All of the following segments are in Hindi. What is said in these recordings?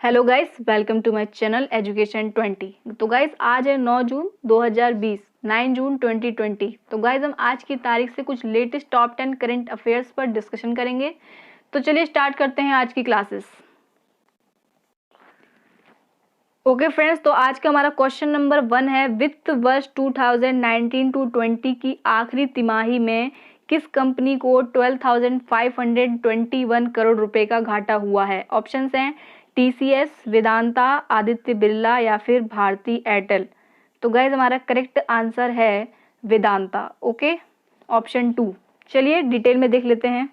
Hello guys, welcome to my channel education 20। तो गाइस आज है 9 जून 2020, 9 जून 2020। तो गाइस हम आज की तारीख से कुछ लेटेस्ट टॉप 10 करंट अफेयर्स पर डिस्कशन करेंगे। तो चलिए स्टार्ट करते हैं आज की क्लासेस। ओके फ्रेंड्स, तो आज का हमारा क्वेश्चन नंबर 1 है, वित्त वर्ष 2019 टू 20 की आखिरी तिमाही में किस कंपनी को 12,521 करोड़ रुपए का घाटा हुआ है? ऑप्शंस हैं टीसीएस, वेदांता, आदित्य बिरला या फिर भारती एयरटेल। तो गाइज हमारा करेक्ट आंसर है वेदांता। Okay, option 2। चलिए डिटेल में देख लेते हैं।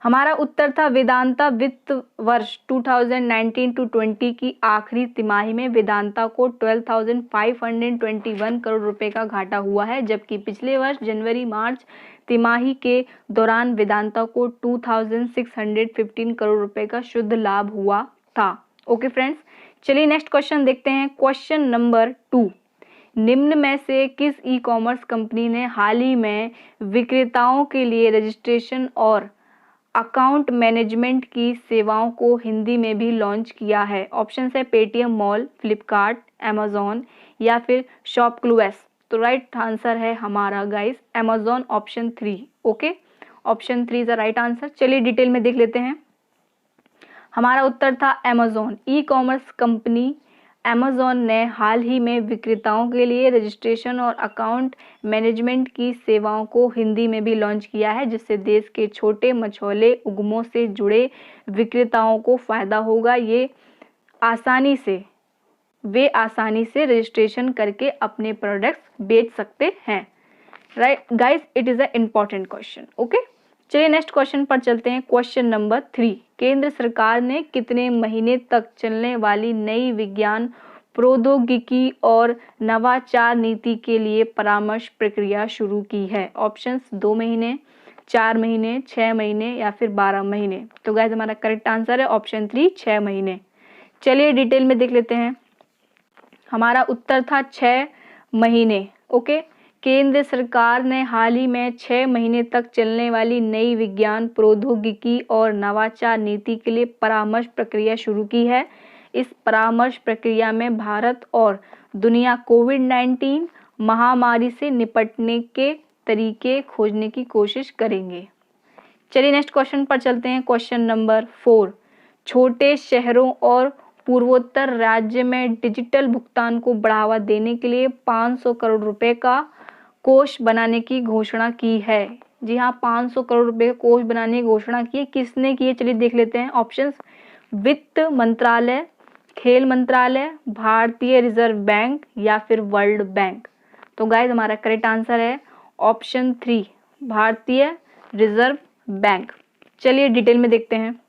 हमारा उत्तर था वेदांता। वित्त वर्ष 2019 टू 20 की आखिरी तिमाही में वेदांता को 12,521 करोड़ रुपए का घाटा हुआ है, जबकि पिछले वर्ष जनवरी मार्च तिमाही के दौरान वेदांता को 2,615 करोड़ रुपए का शुद्ध लाभ हुआ था। ओके फ्रेंड्स, चलिए नेक्स्ट क्वेश्चन देखते हैं। क्वेश्चन नंबर 2, निम्न में से किस ई कॉमर्स कंपनी ने हाल ही में विक्रेताओं के लिए रजिस्ट्रेशन और अकाउंट मैनेजमेंट की सेवाओं को हिंदी में भी लॉन्च किया है? ऑप्शन है पेटीएम मॉल, फ्लिपकार्ट, अमेजोन या फिर शॉपक्लूएस। तो राइट आंसर है हमारा guys Amazon, option 3। Okay, option 3 is the right answer. चलिए डिटेल में देख लेते हैं। हमारा उत्तर था Amazon. E commerce company Amazon ने हाल ही में विक्रेताओं के लिए रजिस्ट्रेशन और अकाउंट मैनेजमेंट की सेवाओं को हिंदी में भी लॉन्च किया है, जिससे देश के छोटे मझोले उद्यमों से जुड़े विक्रेताओं को फायदा होगा। वे आसानी से रजिस्ट्रेशन करके अपने प्रोडक्ट्स बेच सकते हैं। Right guys, it is a important question. Okay, चलिए नेक्स्ट क्वेश्चन पर चलते हैं। क्वेश्चन नंबर 3, केंद्र सरकार ने कितने महीने तक चलने वाली नई विज्ञान प्रौद्योगिकी और नवाचार नीति के लिए परामर्श प्रक्रिया शुरू की है? ऑप्शंस 2 महीने, 4 महीने, 6 महीने या फिर 12 महीने। तो गाइस हमारा करेक्ट आंसर है ऑप्शन 3, 6 महीने। चलिए डिटेल में देख लेते हैं। हमारा उत्तर था 6 महीने। ओके, केंद्र सरकार ने हाल ही में 6 महीने तक चलने वाली नई विज्ञान प्रौद्योगिकी और नवाचार नीति के लिए परामर्श प्रक्रिया शुरू की है। इस परामर्श प्रक्रिया में भारत और दुनिया कोविड-19 महामारी से निपटने के तरीके खोजने की कोशिश करेंगे। चलिए नेक्स्ट क्वेश्चन पर चलते हैं। क्वेश्चन नंबर 4, छोटे शहरों और पूर्वोत्तर राज्य में डिजिटल भुगतान को बढ़ावा देने के लिए 500 करोड़ रुपए का कोष बनाने की घोषणा की है। जी हाँ, 500 करोड़ रुपए का कोष बनाने की घोषणा की है। किसने की है? चलिए देख लेते हैं। ऑप्शंस वित्त मंत्रालय, खेल मंत्रालय, भारतीय रिजर्व बैंक या फिर वर्ल्ड बैंक। तो गाइस हमारा करेक्ट आंसर है ऑप्शन 3, भारतीय रिजर्व बैंक। चलिए डिटेल में देखते हैं।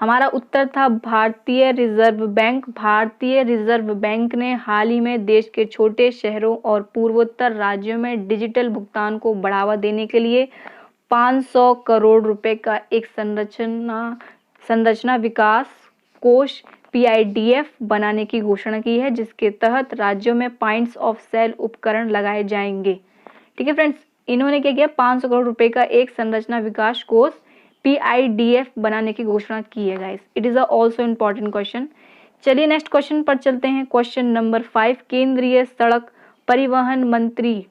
हमारा उत्तर था भारतीय रिजर्व बैंक। भारतीय रिजर्व बैंक ने हाल ही में देश के छोटे शहरों और पूर्वोत्तर राज्यों में डिजिटल भुगतान को बढ़ावा देने के लिए 500 करोड़ रुपए का एक संरचना विकास कोष PIDF बनाने की घोषणा की है, जिसके तहत राज्यों में पॉइंट्स ऑफ सेल उपकरण लगाए जाएंगे। ठीक है फ्रेंड्स, इन्होंने क्या किया? 500 करोड़ रुपए का एक संरचना विकास कोष PIDF बनाने की घोषणा की है guys. It is also important question. चलिए नेक्स्ट क्वेश्चन पर चलते हैं। क्वेश्चन नंबर 5, केंद्रीय सड़क परिवहन मंत्री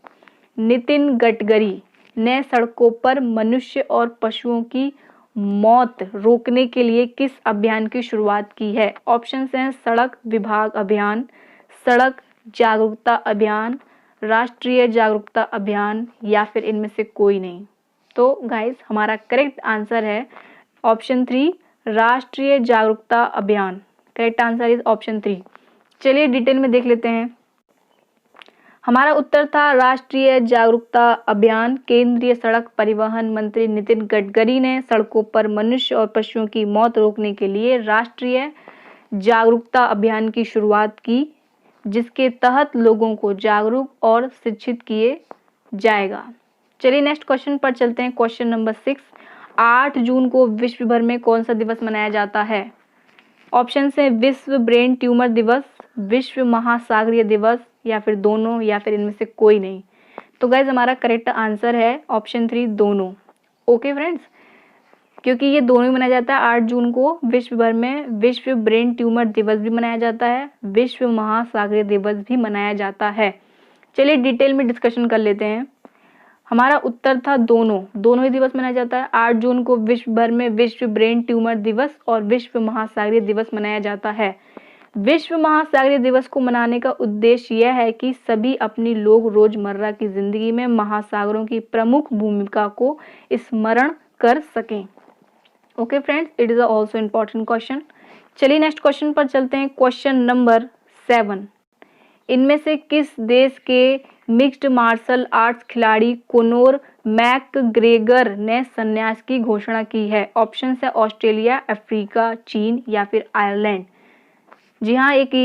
नितिन गडकरी ने सड़कों पर मनुष्य और पशुओं की मौत रोकने के लिए किस अभियान की शुरुआत की है? ऑप्शंस हैं सड़क विभाग अभियान, सड़क जागरूकता अभियान, राष्ट्रीय जागरूकता अभियान या फिर इनमें से कोई नहीं। तो गाइस हमारा करेक्ट आंसर है ऑप्शन 3, राष्ट्रीय जागरूकता अभियान। Correct answer is option 3। चलिए डिटेल में देख लेते हैं। हमारा उत्तर था राष्ट्रीय जागरूकता अभियान। केंद्रीय सड़क परिवहन मंत्री नितिन गडकरी ने सड़कों पर मनुष्य और पशुओं की मौत रोकने के लिए राष्ट्रीय जागरूकता अभियान की शुरुआत की, जिसके तहत लोगों को जागरूक और शिक्षित किए जाएगा। चलिए नेक्स्ट क्वेश्चन पर चलते हैं। क्वेश्चन नंबर 6, 8 जून को विश्व भर में कौन सा दिवस मनाया जाता है? ऑप्शन से विश्व ब्रेन ट्यूमर दिवस, विश्व महासागरीय दिवस या फिर दोनों या फिर इनमें से कोई नहीं। तो गाइज हमारा करेक्ट आंसर है ऑप्शन 3, दोनों। ओके फ्रेंड्स, क्योंकि ये दोनों ही मनाया जाता है। 8 जून को विश्व भर में विश्व ब्रेन ट्यूमर दिवस भी मनाया जाता है, विश्व महासागरीय दिवस भी मनाया जाता है। चलिए डिटेल में डिस्कशन कर लेते हैं। हमारा उत्तर था दोनों ही दिवस मनाया जाता है। 8 जून को विश्व भर में विश्व ब्रेन ट्यूमर दिवस और विश्व महासागरीय दिवस मनाया जाता है। विश्व महासागरीय दिवस को मनाने का उद्देश्य यह है कि सभी अपनी लोग रोजमर्रा की जिंदगी में महासागरों की प्रमुख भूमिका को स्मरण कर सकें। Okay friends, it is also important question. चलिए नेक्स्ट क्वेश्चन पर चलते हैं। क्वेश्चन नंबर 7, इनमें से किस देश के मिक्स्ड मार्शल आर्ट्स खिलाड़ी कोनोर मैकग्रेगर ने संन्यास की घोषणा की है? ऑप्शन है ऑस्ट्रेलिया, अफ्रीका, चीन या फिर आयरलैंड। जी हाँ, एक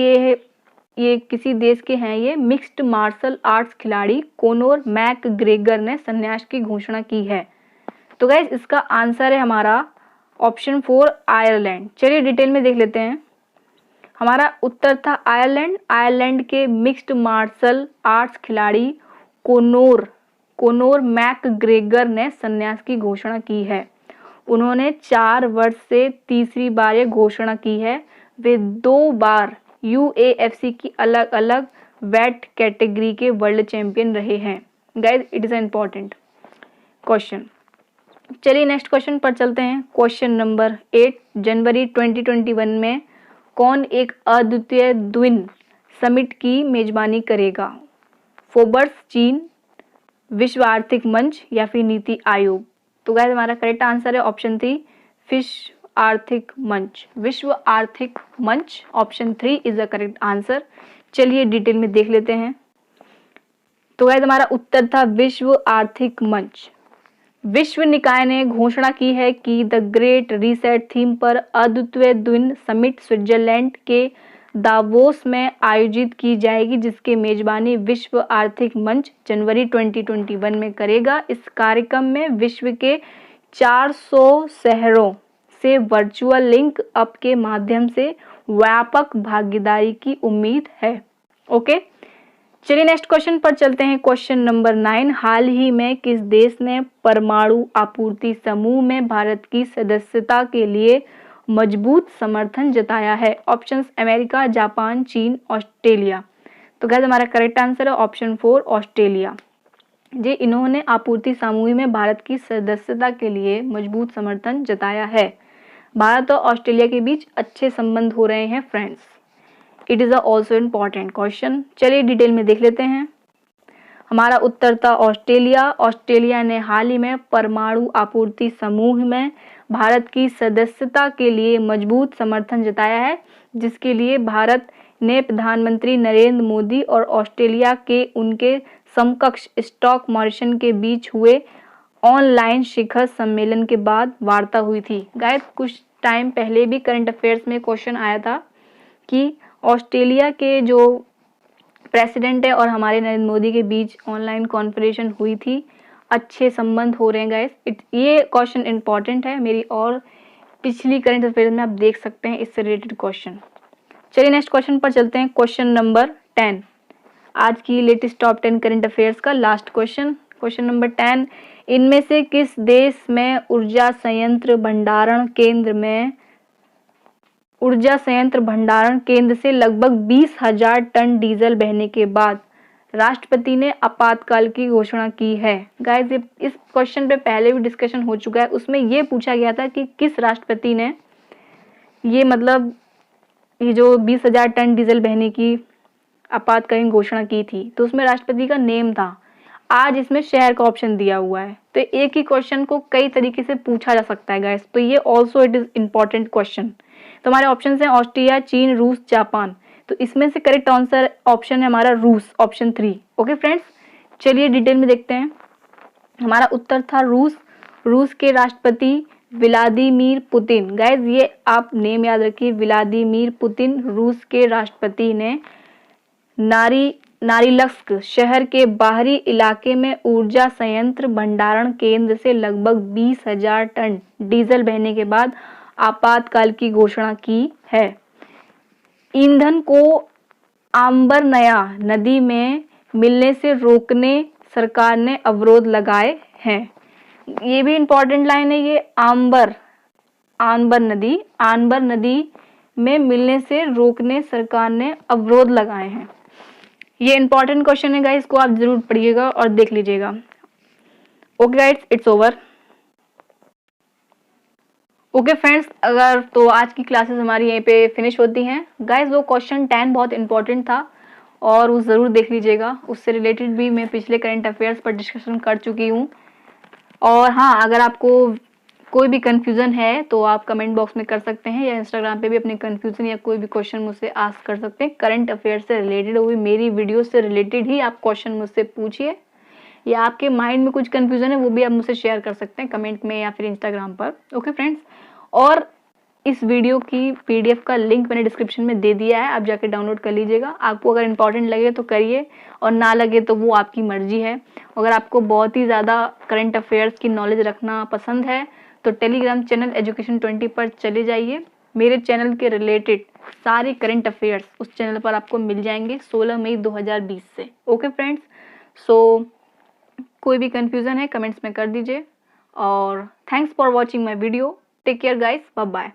ये किसी देश के हैं। ये मिक्स्ड मार्शल आर्ट्स खिलाड़ी कोनोर मैकग्रेगर ने संन्यास की घोषणा की है। तो गाइस इसका आंसर है हमारा ऑप्शन 4 आयरलैंड। चलिए डिटेल में देख लेते हैं। हमारा उत्तर था आयरलैंड। आयरलैंड के मिक्स्ड मार्शल आर्ट्स खिलाड़ी कोनोर मैकग्रेगर ने संन्यास की घोषणा की है। उन्होंने 4 वर्ष से तीसरी बार ये घोषणा की है। वे 2 बार UFC की अलग अलग वेट कैटेगरी के वर्ल्ड चैंपियन रहे हैं। Guys it is important question. चलिए नेक्स्ट क्वेश्चन पर चलते हैं। क्वेश्चन नंबर 8, जनवरी 2021 में कौन एक अद्वितीय द्विन समिट की मेजबानी करेगा? फोर्ब्स, चीन, विश्व आर्थिक मंच या फिर नीति आयोग। तो गाइस हमारा करेक्ट आंसर है ऑप्शन 3 विश्व आर्थिक मंच। विश्व आर्थिक मंच option 3 is the correct answer. चलिए डिटेल में देख लेते हैं। तो गाइस हमारा उत्तर था विश्व आर्थिक मंच। विश्व निकाय ने घोषणा की है कि द ग्रेट रीसेट थीम पर अद्वितीय द्विन समिट स्विट्जरलैंड के दावोस में आयोजित की जाएगी, जिसके मेजबानी विश्व आर्थिक मंच जनवरी 2021 में करेगा। इस कार्यक्रम में विश्व के 400 शहरों से वर्चुअल लिंक अप के माध्यम से व्यापक भागीदारी की उम्मीद है। ओके, चलिए नेक्स्ट क्वेश्चन पर चलते हैं। क्वेश्चन नंबर 9, हाल ही में किस देश ने परमाणु आपूर्ति समूह में भारत की सदस्यता के लिए मजबूत समर्थन जताया है? ऑप्शंस अमेरिका, जापान, चीन, ऑस्ट्रेलिया। तो गाइस हमारा करेक्ट आंसर है ऑप्शन 4 ऑस्ट्रेलिया। जी इन्होंने आपूर्ति समूह में भारत की सदस्यता के लिए मजबूत समर्थन जताया है। भारत और ऑस्ट्रेलिया के बीच अच्छे संबंध हो रहे हैं friends. It is also important question. चलिए डिटेल में देख लेते हैं। हमारा उत्तर था ऑस्ट्रेलिया। ऑस्ट्रेलिया ने हाल ही में परमाणु आपूर्ति समूह में भारत की सदस्यता के लिए मजबूत समर्थन जताया है, जिसके लिए भारत ने प्रधानमंत्री नरेंद्र मोदी और ऑस्ट्रेलिया के उनके समकक्ष स्कॉट मॉरिसन के बीच हुए ऑनलाइन शिखर सम्मेलन के बाद वार्ता हुई थी। गाइस कुछ टाइम पहले भी करंट अफेयर्स में क्वेश्चन आया था कि ऑस्ट्रेलिया के जो प्रेसिडेंट है और हमारे नरेंद्र मोदी के बीच ऑनलाइन कॉन्फ्रेंस हुई थी। अच्छे संबंध हो रहे हैं गाइस। ये क्वेश्चन इंपॉर्टेंट है। मेरी और पिछली करंट अफेयर्स में आप देख सकते हैं इससे रिलेटेड क्वेश्चन। चलिए नेक्स्ट क्वेश्चन पर चलते हैं। क्वेश्चन नंबर 10, आज की लेटेस्ट टॉप 10 करंट अफेयर्स का लास्ट क्वेश्चन। क्वेश्चन नंबर 10, इनमें से किस देश में ऊर्जा संयंत्र भंडारण केंद्र से लगभग 20,000 टन डीजल बहने के बाद राष्ट्रपति ने आपातकाल की घोषणा की है? गाइस इस क्वेश्चन पे पहले भी डिस्कशन हो चुका है। उसमें ये पूछा गया था कि किस राष्ट्रपति ने ये जो 20,000 टन डीजल बहने की आपातकालीन घोषणा की थी, तो उसमें राष्ट्रपति का नेम था। आज इसमें शहर का ऑप्शन दिया हुआ है, तो एक ही क्वेश्चन को कई तरीके से पूछा जा सकता है गाइस। तो ये also it is important question. तो हमारे ऑप्शन हैं ऑस्ट्रिया, चीन, रूस, जापान। तो इसमें से करेक्ट आंसर ऑप्शन है हमारा रूस, ऑप्शन 3। ओके फ्रेंड्स, चलिए डिटेल में देखते हैं। हमारा उत्तर था रूस। रूस के राष्ट्रपति व्लादिमीर पुतिन। गाइस ये आप नेम याद रखिए, व्लादिमीर पुतिन रूस के राष्ट्रपति ने नारिलस्क शहर के बाहरी इलाके में ऊर्जा संयंत्र भंडारण केंद्र से लगभग 20,000 टन डीजल बहने के बाद आपातकाल की घोषणा की है। ईंधन को आंबरनया नदी में मिलने से रोकने सरकार ने अवरोध लगाए हैं। ये भी इंपॉर्टेंट लाइन है। ये आनबर नदी में मिलने से रोकने सरकार ने अवरोध लगाए हैं। ये इंपॉर्टेंट क्वेश्चन है गाइस, इसको आप जरूर पढ़िएगा और देख लीजिएगा। Okay guys, it's over. Okay friends, अगर तो आज की क्लासेस हमारी यहीं पे फिनिश होती हैं। गाइस वो क्वेश्चन 10 बहुत इंपॉर्टेंट था और वो ज़रूर देख लीजिएगा। उससे रिलेटेड भी मैं पिछले करंट अफेयर्स पर डिस्कशन कर चुकी हूँ। और हाँ, अगर आपको कोई भी कन्फ्यूज़न है तो आप कमेंट बॉक्स में कर सकते हैं, या इंस्टाग्राम पे भी अपने कन्फ्यूज़न या कोई भी क्वेश्चन मुझसे आस्क कर सकते हैं। करंट अफेयर से रिलेटेड हुई मेरी वीडियो से रिलेटेड ही आप क्वेश्चन मुझसे पूछिए, या आपके माइंड में कुछ कन्फ्यूज़न है वो भी आप मुझसे शेयर कर सकते हैं कमेंट में या फिर इंस्टाग्राम पर। ओके फ्रेंड्स, और इस वीडियो की पीडीएफ का लिंक मैंने डिस्क्रिप्शन में दे दिया है, आप जाके डाउनलोड कर लीजिएगा। आपको अगर इंपॉर्टेंट लगे तो करिए और ना लगे तो वो आपकी मर्जी है। अगर आपको बहुत ही ज़्यादा करंट अफेयर्स की नॉलेज रखना पसंद है तो टेलीग्राम चैनल एजुकेशन 20 पर चले जाइए। मेरे चैनल के रिलेटेड सारे करंट अफेयर्स उस चैनल पर आपको मिल जाएंगे 16 मई 2020 से। ओके फ्रेंड्स, सो कोई भी कन्फ्यूज़न है कमेंट्स में कर दीजिए। और thanks for watching my video. Take care guys, bye bye.